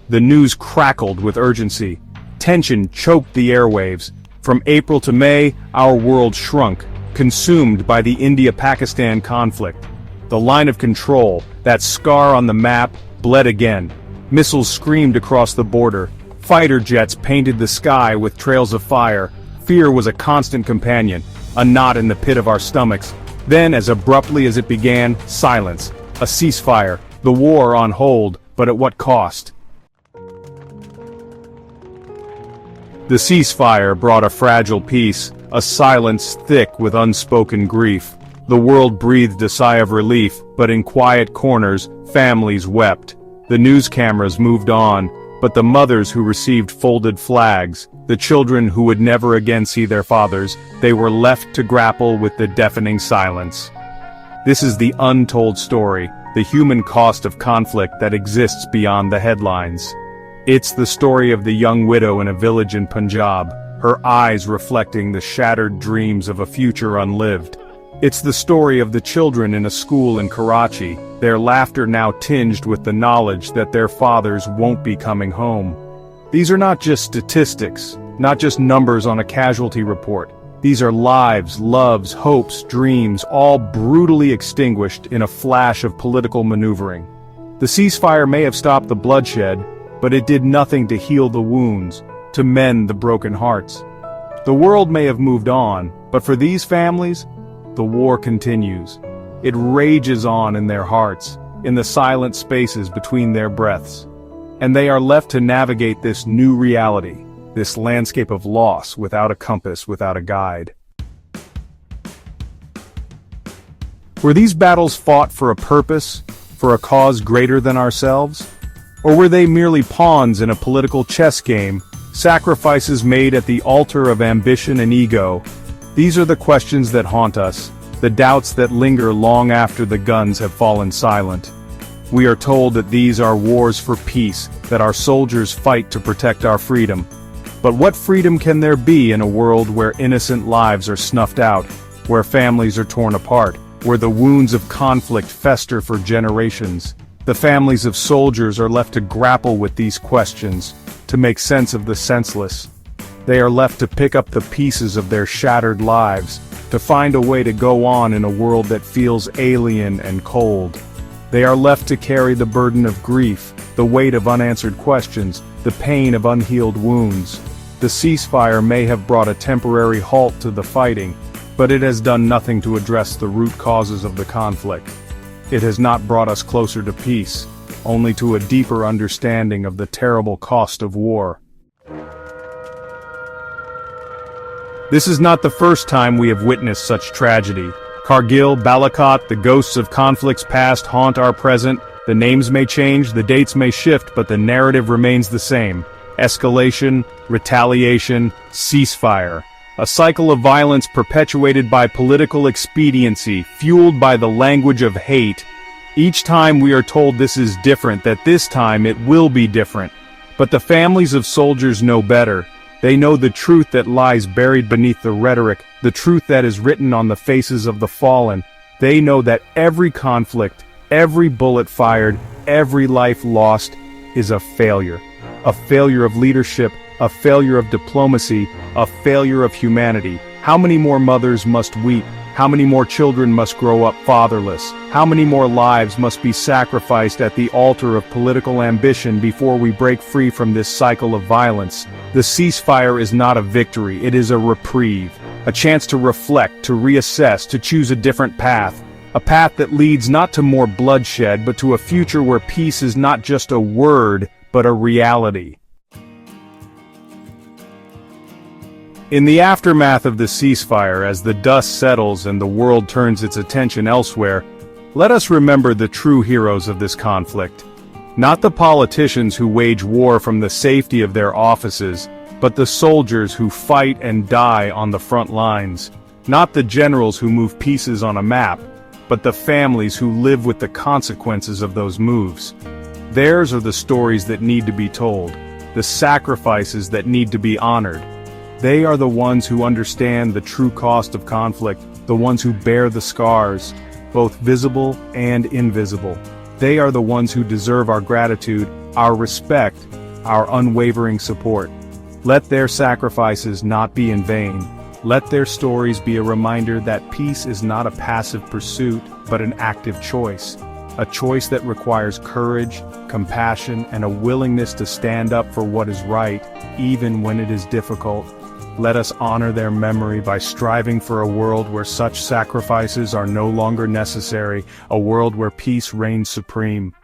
The news crackled with urgency. Tension choked the airwaves. From April to May, our world shrunk, consumed by the India-Pakistan conflict. The line of control, that scar on the map, bled again. Missiles screamed across the border. Fighter jets painted the sky with trails of fire. Fear was a constant companion, a knot in the pit of our stomachs. Then, as abruptly as it began, silence. A ceasefire. The war on hold, but at what cost? The ceasefire brought a fragile peace, a silence thick with unspoken grief. The world breathed a sigh of relief, but in quiet corners, families wept. The news cameras moved on, but the mothers who received folded flags, the children who would never again see their fathers, they were left to grapple with the deafening silence. This is the untold story, the human cost of conflict that exists beyond the headlines. It's the story of the young widow in a village in Punjab, her eyes reflecting the shattered dreams of a future unlived. It's the story of the children in a school in Karachi, their laughter now tinged with the knowledge that their fathers won't be coming home. These are not just statistics, not just numbers on a casualty report. These are lives, loves, hopes, dreams, all brutally extinguished in a flash of political maneuvering. The ceasefire may have stopped the bloodshed, but it did nothing to heal the wounds, to mend the broken hearts. The world may have moved on, but for these families, the war continues. It rages on in their hearts, in the silent spaces between their breaths. And they are left to navigate this new reality, this landscape of loss without a compass, without a guide. Were these battles fought for a purpose, for a cause greater than ourselves? Or were they merely pawns in a political chess game, sacrifices made at the altar of ambition and ego? These are the questions that haunt us, the doubts that linger long after the guns have fallen silent. We are told that these are wars for peace, that our soldiers fight to protect our freedom. But what freedom can there be in a world where innocent lives are snuffed out, where families are torn apart, where the wounds of conflict fester for generations? The families of soldiers are left to grapple with these questions, to make sense of the senseless. They are left to pick up the pieces of their shattered lives, to find a way to go on in a world that feels alien and cold. They are left to carry the burden of grief, the weight of unanswered questions, the pain of unhealed wounds. The ceasefire may have brought a temporary halt to the fighting, but it has done nothing to address the root causes of the conflict. It has not brought us closer to peace, only to a deeper understanding of the terrible cost of war. This is not the first time we have witnessed such tragedy. Kargil, Balakot, the ghosts of conflicts past haunt our present. The names may change, the dates may shift, but the narrative remains the same. Escalation, retaliation, ceasefire. A cycle of violence perpetuated by political expediency, fueled by the language of hate. Each time we are told this is different, that this time it will be different. But the families of soldiers know better. They know the truth that lies buried beneath the rhetoric, the truth that is written on the faces of the fallen. They know that every conflict, every bullet fired, every life lost is a failure. A failure of leadership, a failure of diplomacy, a failure of humanity. How many more mothers must weep? How many more children must grow up fatherless? How many more lives must be sacrificed at the altar of political ambition before we break free from this cycle of violence? The ceasefire is not a victory, it is a reprieve. A chance to reflect, to reassess, to choose a different path. A path that leads not to more bloodshed, but to a future where peace is not just a word, but a reality. In the aftermath of the ceasefire, as the dust settles and the world turns its attention elsewhere, let us remember the true heroes of this conflict. Not the politicians who wage war from the safety of their offices, but the soldiers who fight and die on the front lines. Not the generals who move pieces on a map, but the families who live with the consequences of those moves. Theirs are the stories that need to be told, the sacrifices that need to be honored. They are the ones who understand the true cost of conflict, the ones who bear the scars, both visible and invisible. They are the ones who deserve our gratitude, our respect, our unwavering support. Let their sacrifices not be in vain. Let their stories be a reminder that peace is not a passive pursuit, but an active choice. A choice that requires courage, compassion, and a willingness to stand up for what is right, even when it is difficult. Let us honor their memory by striving for a world where such sacrifices are no longer necessary, a world where peace reigns supreme.